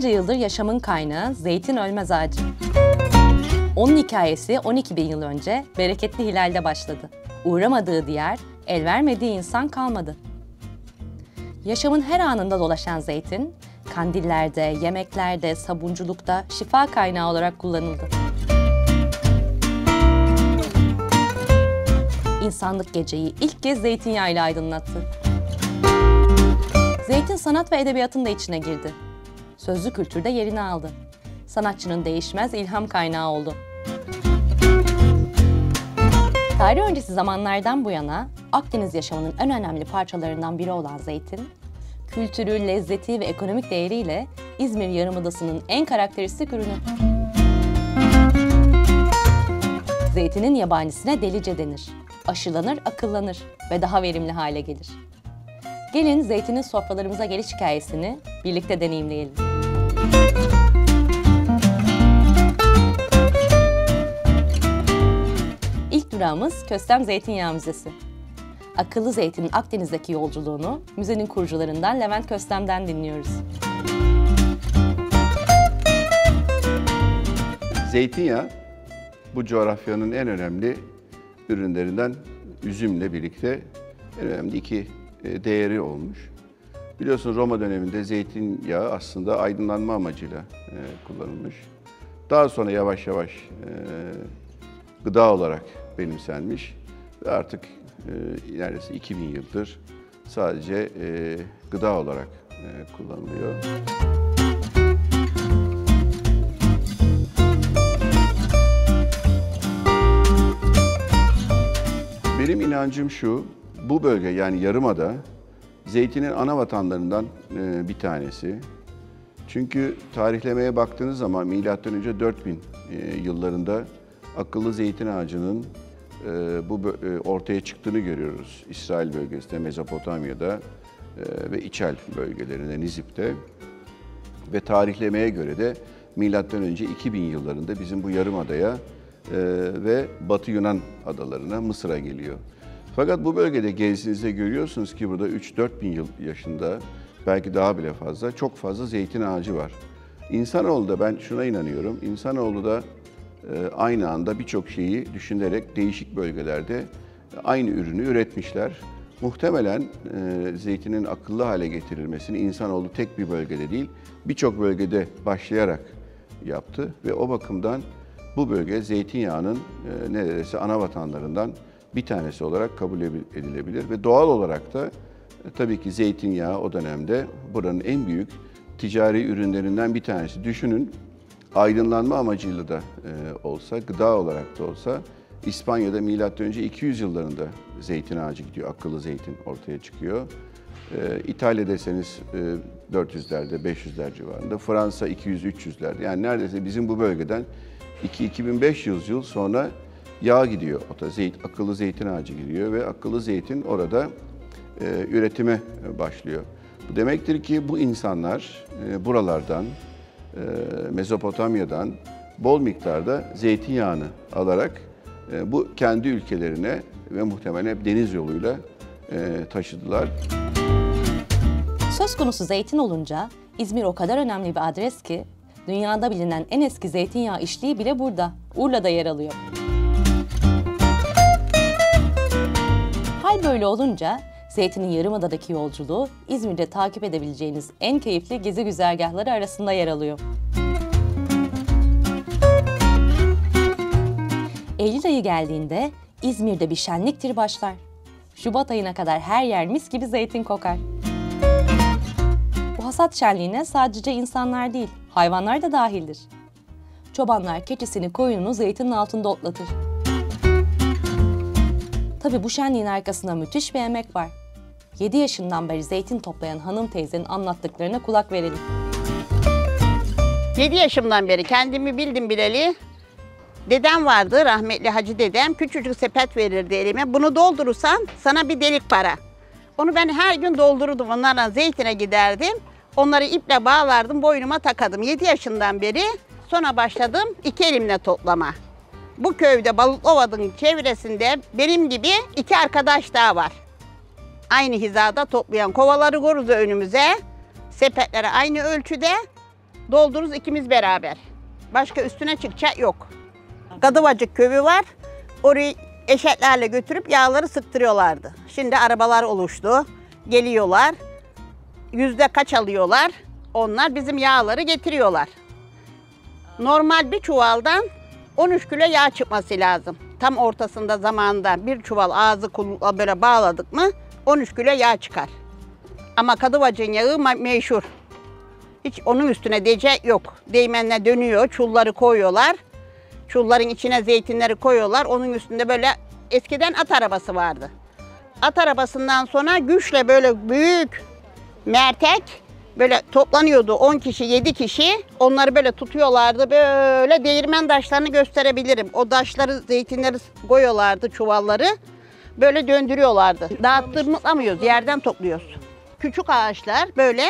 Binlerce yıldır yaşamın kaynağı zeytin ölmez ağacı. Onun hikayesi 12.000 yıl önce bereketli hilalde başladı. Uğramadığı diyar, el vermediği insan kalmadı. Yaşamın her anında dolaşan zeytin, kandillerde, yemeklerde, sabunculukta şifa kaynağı olarak kullanıldı. İnsanlık geceyi ilk kez zeytinyağıyla aydınlattı. Zeytin sanat ve edebiyatın da içine girdi. Sözlü kültürde yerini aldı. Sanatçının değişmez ilham kaynağı oldu. Tarih öncesi zamanlardan bu yana Akdeniz yaşamının en önemli parçalarından biri olan zeytin, kültürü, lezzeti ve ekonomik değeriyle İzmir Yarımadası'nın en karakteristik ürünü. Zeytinin yabanisine delice denir. Aşılanır, akıllanır ve daha verimli hale gelir. Gelin zeytinin sofralarımıza geliş hikayesini birlikte deneyimleyelim. İlk durağımız Köstem Zeytinyağı Müzesi. Akıllı zeytinin Akdeniz'deki yolculuğunu müzenin kurucularından Levent Köstem'den dinliyoruz. Zeytinyağı bu coğrafyanın en önemli ürünlerinden, üzümle birlikte en önemli iki değeri olmuş. Biliyorsunuz Roma döneminde zeytinyağı aslında aydınlanma amacıyla kullanılmış. Daha sonra yavaş yavaş gıda olarak benimsenmiş ve artık neredeyse 2000 yıldır sadece gıda olarak kullanılıyor. Benim inancım şu, bu bölge yani Yarımada zeytinin ana vatanlarından bir tanesi. Çünkü tarihlemeye baktığınız zaman M.Ö. 4000 yıllarında akıllı zeytin ağacının ortaya çıktığını görüyoruz. İsrail bölgesinde, Mezopotamya'da ve İçel bölgelerinde, Nizip'te. Ve tarihlemeye göre de M.Ö. 2000 yıllarında bizim bu Yarımada'ya ve Batı Yunan adalarına, Mısır'a geliyor. Fakat bu bölgede gezdiğinizde görüyorsunuz ki burada 3-4 bin yıl yaşında, belki daha bile fazla, çok fazla zeytin ağacı var. İnsanoğlu da, ben şuna inanıyorum, insanoğlu da aynı anda birçok şeyi düşünerek değişik bölgelerde aynı ürünü üretmişler. Muhtemelen zeytinin akıllı hale getirilmesini insanoğlu tek bir bölgede değil, birçok bölgede başlayarak yaptı ve o bakımdan bu bölge zeytinyağının neredeyse ana vatanlarından bir tanesi olarak kabul edilebilir ve doğal olarak da tabii ki zeytinyağı o dönemde buranın en büyük ticari ürünlerinden bir tanesi. Düşünün, aydınlanma amacıyla da olsa, gıda olarak da olsa İspanya'da M.Ö. 200 yıllarında zeytin ağacı gidiyor, akıllı zeytin ortaya çıkıyor. İtalya deseniz 400'lerde, 500'ler civarında, Fransa 200-300'lerde. Yani neredeyse bizim bu bölgeden 2500 yıl sonra yağ gidiyor, akıllı zeytin ağacı gidiyor ve akıllı zeytin orada üretime başlıyor. Bu demektir ki bu insanlar buralardan, Mezopotamya'dan bol miktarda zeytinyağını alarak bu kendi ülkelerine ve muhtemelen hep deniz yoluyla taşıdılar. Söz konusu zeytin olunca İzmir o kadar önemli bir adres ki dünyada bilinen en eski zeytinyağı işliği bile burada, Urla'da yer alıyor. Hal böyle olunca zeytinin Yarımada'daki yolculuğu İzmir'de takip edebileceğiniz en keyifli gezi güzergahları arasında yer alıyor. Eylül ayı geldiğinde İzmir'de bir şenliktir başlar. Şubat ayına kadar her yer mis gibi zeytin kokar. Bu hasat şenliğine sadece insanlar değil, hayvanlar da dahildir. Çobanlar keçisini, koyununu zeytinin altında otlatır. Tabii bu şenliğin arkasında müthiş bir emek var. 7 yaşından beri zeytin toplayan hanım teyzenin anlattıklarına kulak verelim. 7 yaşımdan beri kendimi bildim bileli. Dedem vardı, rahmetli Hacı dedem. Küçücük sepet verirdi elime. Bunu doldurursan sana bir delik para. Onu ben her gün doldururdum. Onlarla zeytine giderdim. Onları iple bağlardım, boynuma takadım. 7 yaşından beri sonra başladım 2 elimle toplama. Bu köyde Balıklıova'nın çevresinde benim gibi 2 arkadaş daha var. Aynı hizada toplayan kovaları koruz önümüze. Sepetleri aynı ölçüde. Doldururuz ikimiz beraber. Başka üstüne çıkacak yok. Kadıvacık köyü var. Orayı eşeklerle götürüp yağları sıktırıyorlardı. Şimdi arabalar oluştu. Geliyorlar. Yüzde kaç alıyorlar? Onlar bizim yağları getiriyorlar. Normal bir çuvaldan 13 kilo yağ çıkması lazım. Tam ortasında zamanında bir çuval ağzı kulakla böyle bağladık mı 13 kilo yağ çıkar. Ama Kadıvacık'ın yağı meşhur. Hiç onun üstüne diyecek yok. Değmenle dönüyor, çulları koyuyorlar. Çulların içine zeytinleri koyuyorlar. Onun üstünde böyle eskiden at arabası vardı. At arabasından sonra güçle böyle büyük mertek böyle toplanıyordu. 10 kişi, 7 kişi. Onları böyle tutuyorlardı. Böyle değirmen taşlarını gösterebilirim. O taşları, zeytinleri koyuyorlardı, çuvalları. Böyle döndürüyorlardı. Dağıttırmıklamıyoruz, yerden topluyoruz. Küçük ağaçlar böyle.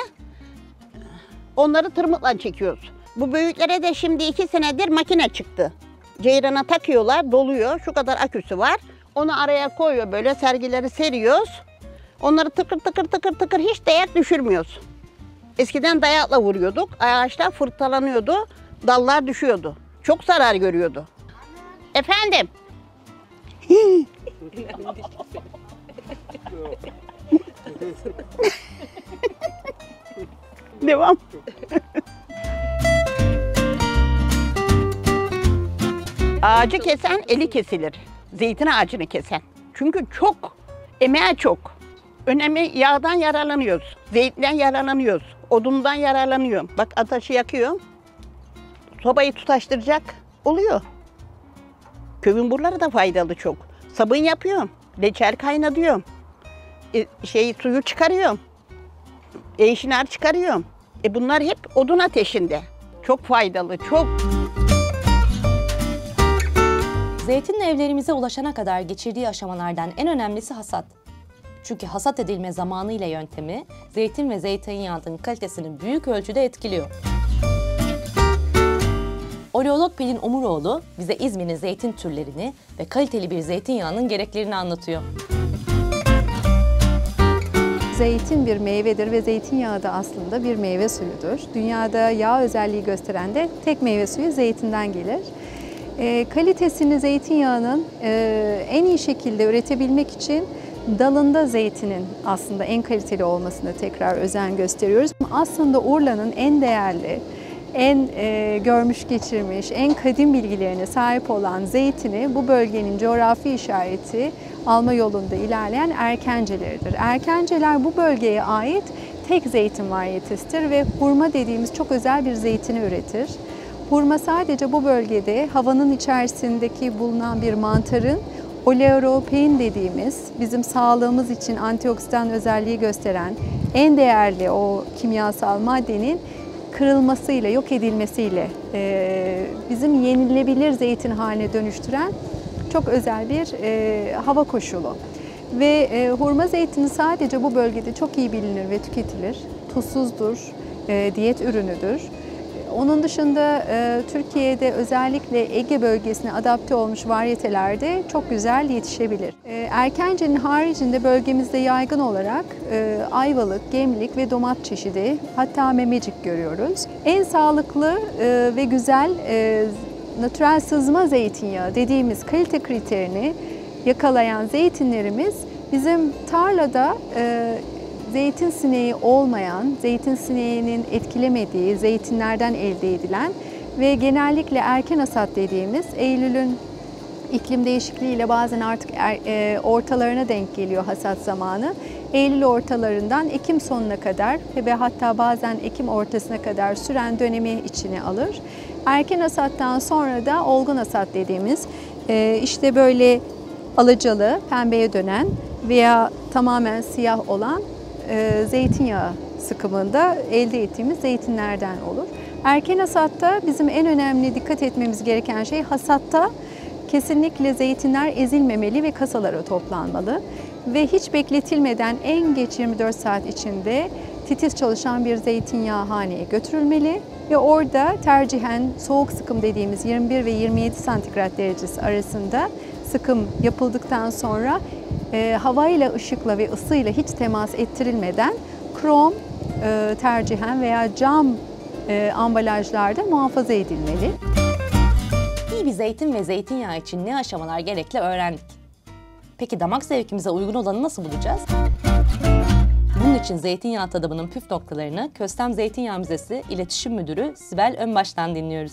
Onları tırmıkla çekiyoruz. Bu büyüklere de şimdi 2 senedir makine çıktı. Ceyrana takıyorlar, doluyor. Şu kadar aküsü var. Onu araya koyuyor böyle, sergileri seriyoruz. Onları tıkır tıkır tıkır tıkır hiç dayak düşürmüyoruz. Eskiden dayakla vuruyorduk. Ağaçlar fırtalanıyordu, dallar düşüyordu. Çok zarar görüyordu. Efendim? Devam. Ağacı kesen eli kesilir. Zeytin ağacını kesen. Çünkü çok, emeği çok. Önemi yağdan yararlanıyoruz. Zeytinden yararlanıyoruz. Odundan yararlanıyorum. Bak ateşi yakıyorum. Sobayı tutaştıracak oluyor. Kömürleri da faydalı çok. Sabun yapıyorum. Reçel kaynatıyorum. Suyu çıkarıyorum. Eşinar çıkarıyorum. Bunlar hep odun ateşinde. Çok faydalı, çok. Zeytin evlerimize ulaşana kadar geçirdiği aşamalardan en önemlisi hasat. Çünkü hasat edilme zamanı ile yöntemi, zeytin ve zeytinyağının kalitesini büyük ölçüde etkiliyor. Oleolog Pelin Omuroğlu bize İzmir'in zeytin türlerini ve kaliteli bir zeytinyağının gereklerini anlatıyor. Zeytin bir meyvedir ve zeytinyağı da aslında bir meyve suyudur. Dünyada yağ özelliği gösteren de tek meyve suyu zeytinden gelir. Kalitesini zeytinyağının en iyi şekilde üretebilmek için dalında zeytinin aslında en kaliteli olmasına tekrar özen gösteriyoruz. Aslında Urla'nın en değerli, en görmüş geçirmiş, en kadim bilgilerine sahip olan zeytini bu bölgenin coğrafi işareti alma yolunda ilerleyen Erkenceleridir. Erkenceler bu bölgeye ait tek zeytin varyetesidir ve hurma dediğimiz çok özel bir zeytini üretir. Hurma sadece bu bölgede havanın içerisindeki bulunan bir mantarın oleuropein dediğimiz bizim sağlığımız için antioksidan özelliği gösteren en değerli o kimyasal maddenin kırılmasıyla, yok edilmesiyle bizim yenilebilir zeytin haline dönüştüren çok özel bir hava koşulu. Ve hurma zeytini sadece bu bölgede çok iyi bilinir ve tüketilir. Tuzsuzdur, diyet ürünüdür. Onun dışında Türkiye'de özellikle Ege bölgesine adapte olmuş varyetelerde çok güzel yetişebilir. Erkence'nin haricinde bölgemizde yaygın olarak Ayvalık, Gemlik ve Domat çeşidi, hatta Memecik görüyoruz. En sağlıklı ve güzel natürel sızma zeytinyağı dediğimiz kalite kriterini yakalayan zeytinlerimiz bizim tarlada zeytin sineği olmayan, zeytin sineğinin etkilemediği zeytinlerden elde edilen ve genellikle erken hasat dediğimiz Eylül'ün iklim değişikliğiyle bazen artık ortalarına denk geliyor hasat zamanı. Eylül ortalarından Ekim sonuna kadar ve hatta bazen Ekim ortasına kadar süren dönemi içine alır. Erken hasattan sonra da olgun hasat dediğimiz işte böyle alacalı, pembeye dönen veya tamamen siyah olan zeytinyağı sıkımında elde ettiğimiz zeytinlerden olur. Erken hasatta bizim en önemli dikkat etmemiz gereken şey hasatta kesinlikle zeytinler ezilmemeli ve kasalara toplanmalı. Ve hiç bekletilmeden en geç 24 saat içinde titiz çalışan bir zeytinyağı haneye götürülmeli ve orada tercihen soğuk sıkım dediğimiz 21 ve 27 santigrat derecesi arasında sıkım yapıldıktan sonra havayla, ışıkla ve ısıyla hiç temas ettirilmeden krom tercihen veya cam ambalajlarda muhafaza edilmeli. İyi bir zeytin ve zeytinyağı için ne aşamalar gerekli öğrendik. Peki damak zevkimize uygun olanı nasıl bulacağız? Bunun için zeytinyağı tadımının püf noktalarını Köstem Zeytinyağı Müzesi İletişim Müdürü Sibel Önbaş'tan dinliyoruz.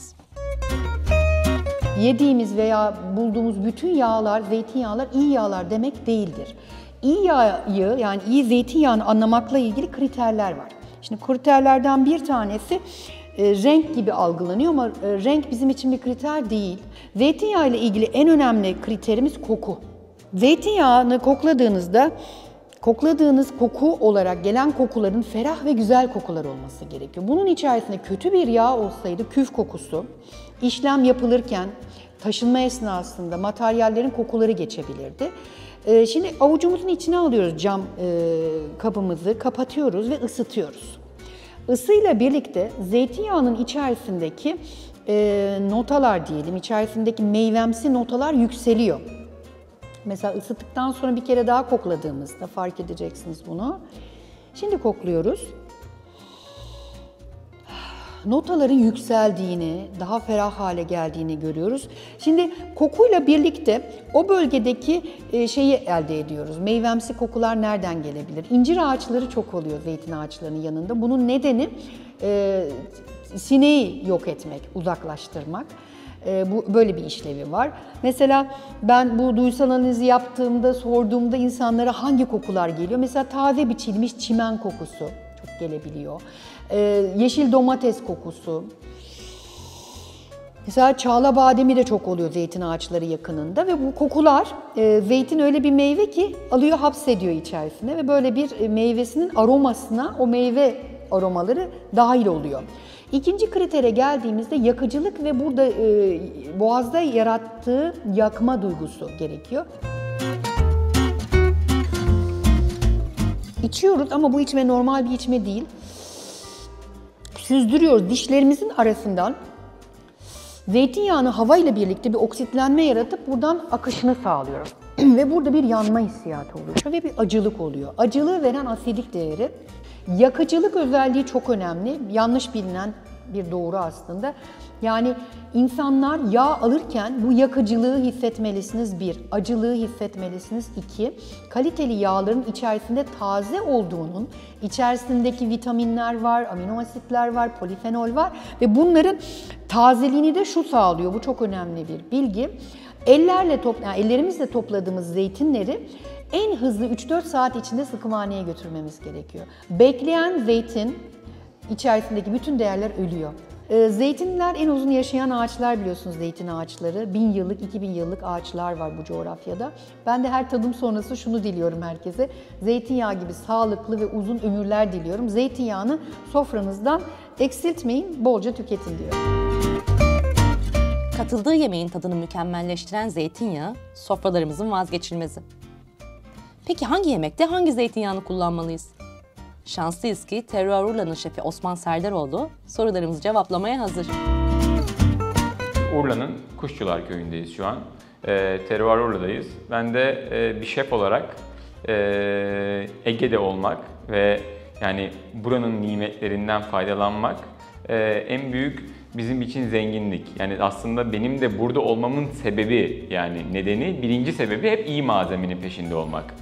Yediğimiz veya bulduğumuz bütün yağlar, zeytinyağlar iyi yağlar demek değildir. İyi yağı, yani iyi zeytinyağını anlamakla ilgili kriterler var. Şimdi kriterlerden bir tanesi renk gibi algılanıyor ama renk bizim için bir kriter değil. Zeytinyağı ile ilgili en önemli kriterimiz koku. Zeytinyağını kokladığınız koku olarak gelen kokuların ferah ve güzel kokular olması gerekiyor. Bunun içerisinde kötü bir yağ olsaydı küf kokusu, işlem yapılırken taşınma esnasında materyallerin kokuları geçebilirdi. Şimdi avucumuzun içine alıyoruz cam kabımızı, kapatıyoruz ve ısıtıyoruz. Isıyla birlikte zeytinyağının içerisindeki notalar diyelim, içerisindeki meyvemsi notalar yükseliyor. Mesela ısıttıktan sonra bir kere daha kokladığımızda fark edeceksiniz bunu. Şimdi kokluyoruz. Notaların yükseldiğini, daha ferah hale geldiğini görüyoruz. Şimdi kokuyla birlikte o bölgedeki şeyi elde ediyoruz. Meyvemsi kokular nereden gelebilir? İncir ağaçları çok oluyor zeytin ağaçlarının yanında. Bunun nedeni sineği yok etmek, uzaklaştırmak. Böyle bir işlevi var. Mesela ben bu duysal analizi yaptığımda, sorduğumda insanlara hangi kokular geliyor? Mesela taze biçilmiş çimen kokusu çok gelebiliyor. Yeşil domates kokusu. Mesela çağla bademi de çok oluyor zeytin ağaçları yakınında ve bu kokular, zeytin öyle bir meyve ki alıyor, hapsediyor içerisine ve böyle bir meyvesinin aromasına o meyve aromaları dahil oluyor. İkinci kritere geldiğimizde yakıcılık ve burada boğazda yarattığı yakma duygusu gerekiyor. İçiyoruz ama bu içme normal bir içme değil. Süzdürüyoruz dişlerimizin arasından. Zeytinyağını havayla birlikte bir oksitlenme yaratıp buradan akışını sağlıyoruz. Ve burada bir yanma hissiyatı oluyor ve bir acılık oluyor. Acılığı veren asidik değeri. Yakıcılık özelliği çok önemli. Yanlış bilinen bir doğru aslında. Yani insanlar yağ alırken bu yakıcılığı hissetmelisiniz bir, acılığı hissetmelisiniz iki, kaliteli yağların içerisinde taze olduğunun, içerisindeki vitaminler var, amino asitler var, polifenol var ve bunların tazeliğini de şu sağlıyor, bu çok önemli bir bilgi. Ellerimizle topladığımız zeytinleri en hızlı 3-4 saat içinde sıkımhaneye götürmemiz gerekiyor. Bekleyen zeytin içerisindeki bütün değerler ölüyor. Zeytinler en uzun yaşayan ağaçlar biliyorsunuz, zeytin ağaçları. 1000 yıllık, 2000 yıllık ağaçlar var bu coğrafyada. Ben de her tadım sonrası şunu diliyorum herkese. Zeytinyağı gibi sağlıklı ve uzun ömürler diliyorum. Zeytinyağını sofranızdan eksiltmeyin, bolca tüketin diyorum. Katıldığı yemeğin tadını mükemmelleştiren zeytinyağı sofralarımızın vazgeçilmezi. Peki hangi yemekte hangi zeytinyağını kullanmalıyız? Şanslıyız ki Terroir Urla'nın şefi Osman Serdaroğlu sorularımızı cevaplamaya hazır. Urla'nın Kuşçular Köyü'ndeyiz şu an. Terroir Urla'dayız. Ben de bir şef olarak Ege'de olmak ve yani buranın nimetlerinden faydalanmak en büyük bizim için zenginlik. Yani aslında benim de burada olmamın sebebi, yani nedeni, birinci sebebi hep iyi malzemenin peşinde olmak.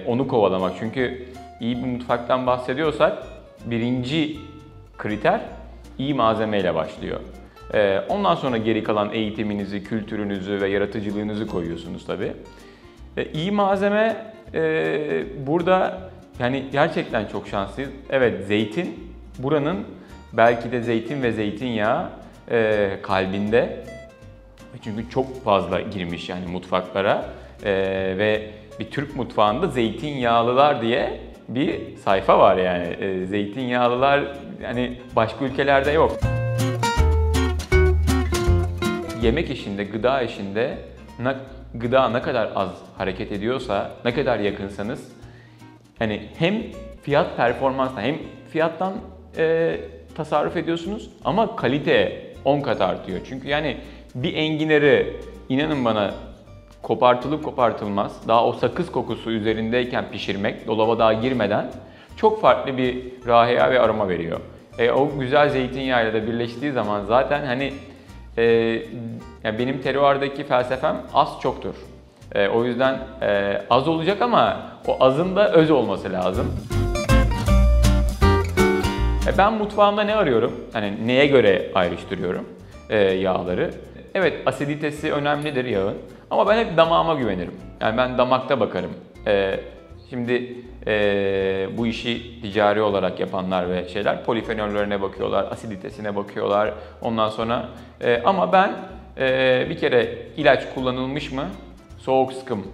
Onu kovalamak. Çünkü iyi bir mutfaktan bahsediyorsak birinci kriter iyi malzemeyle başlıyor. Ondan sonra geri kalan eğitiminizi, kültürünüzü ve yaratıcılığınızı koyuyorsunuz tabii. İyi malzeme burada yani gerçekten çok şanslıyız. Evet, zeytin buranın belki de zeytin ve zeytinyağı kalbinde. Çünkü çok fazla girmiş yani mutfaklara ve bir Türk mutfağında zeytinyağlılar diye bir sayfa var yani. Zeytinyağlılar yani başka ülkelerde yok. Yemek işinde, gıda işinde gıda ne kadar az hareket ediyorsa, ne kadar yakınsanız hani hem fiyat performansla hem fiyattan tasarruf ediyorsunuz ama kalite 10 kat artıyor. Çünkü yani bir enginarı inanın bana kopartılıp kopartılmaz, daha o sakız kokusu üzerindeyken pişirmek, dolaba daha girmeden çok farklı bir raiha ve aroma veriyor. O güzel zeytinyağıyla da birleştiği zaman zaten hani yani benim terroirdaki felsefem az çoktur. O yüzden az olacak ama o azın da öz olması lazım. Ben mutfağımda ne arıyorum? Hani neye göre ayrıştırıyorum yağları? Evet, asiditesi önemlidir yağın ama ben hep damağıma güvenirim. Yani ben damakta bakarım. Şimdi bu işi ticari olarak yapanlar ve şeyler polifenollerine bakıyorlar, asiditesine bakıyorlar. Ondan sonra ama ben bir kere ilaç kullanılmış mı, soğuk sıkım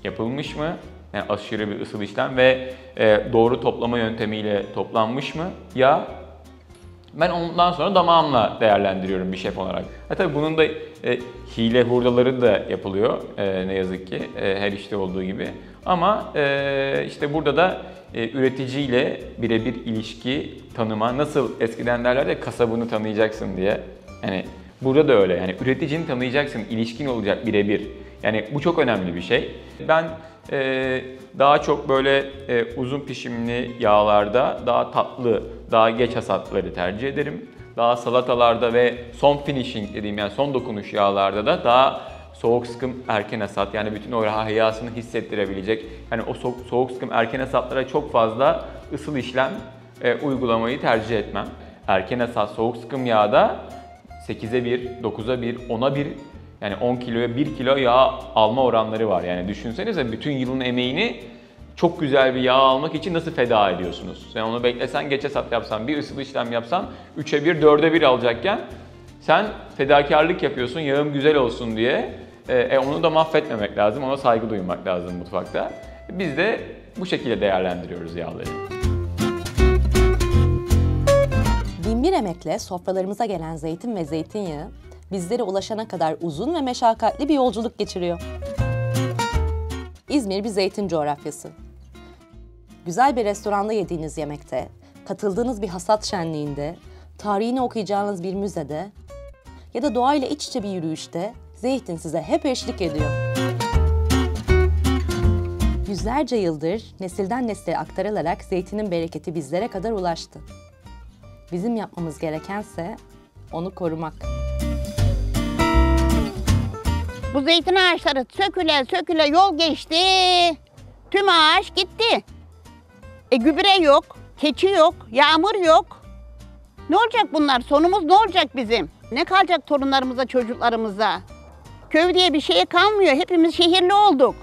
yapılmış mı, yani aşırı bir ısıl işlem ve doğru toplama yöntemiyle toplanmış mı ya ben ondan sonra damağımla değerlendiriyorum bir şef olarak. Tabii bunun da hile hurdaları da yapılıyor ne yazık ki her işte olduğu gibi. Ama işte burada da üreticiyle birebir ilişki tanıma, nasıl eskiden derler de kasabını tanıyacaksın diye. Yani burada da öyle, yani üreticini tanıyacaksın, ilişkin olacak birebir. Yani bu çok önemli bir şey. Ben daha çok böyle uzun pişimli yağlarda daha tatlı, daha geç hasatları tercih ederim. Daha salatalarda ve son finishing dediğim yani son dokunuş yağlarda da daha soğuk sıkım erken hasat, yani bütün o rahiyasını hissettirebilecek. Yani o soğuk sıkım erken hasatlara çok fazla ısıl işlem uygulamayı tercih etmem. Erken hasat soğuk sıkım yağda 8'e 1, 9'a 1, 10'a 1 yani 10 kiloya 1 kilo yağ alma oranları var. Yani düşünsenize bütün yılın emeğini çok güzel bir yağ almak için nasıl feda ediyorsunuz? Sen onu beklesen, geç hasat yapsan, bir ısıl işlem yapsan 3'e 1, 4'e 1 alacakken sen fedakarlık yapıyorsun yağım güzel olsun diye. Onu da mahvetmemek lazım, ona saygı duymak lazım mutfakta. Biz de bu şekilde değerlendiriyoruz yağları. Binbir emekle sofralarımıza gelen zeytin ve zeytinyağı bizlere ulaşana kadar uzun ve meşakkatli bir yolculuk geçiriyor. İzmir bir zeytin coğrafyası. Güzel bir restoranda yediğiniz yemekte, katıldığınız bir hasat şenliğinde, tarihini okuyacağınız bir müzede ya da doğayla iç içe bir yürüyüşte zeytin size hep eşlik ediyor. Yüzlerce yıldır nesilden nesile aktarılarak zeytinin bereketi bizlere kadar ulaştı. Bizim yapmamız gerekense onu korumak. Bu zeytin ağaçları söküle yol geçti. Tüm ağaç gitti. Gübre yok, keçi yok, yağmur yok. Ne olacak bunlar? Sonumuz ne olacak bizim? Ne kalacak torunlarımıza, çocuklarımıza? Köy diye bir şeye kalmıyor. Hepimiz şehirli olduk.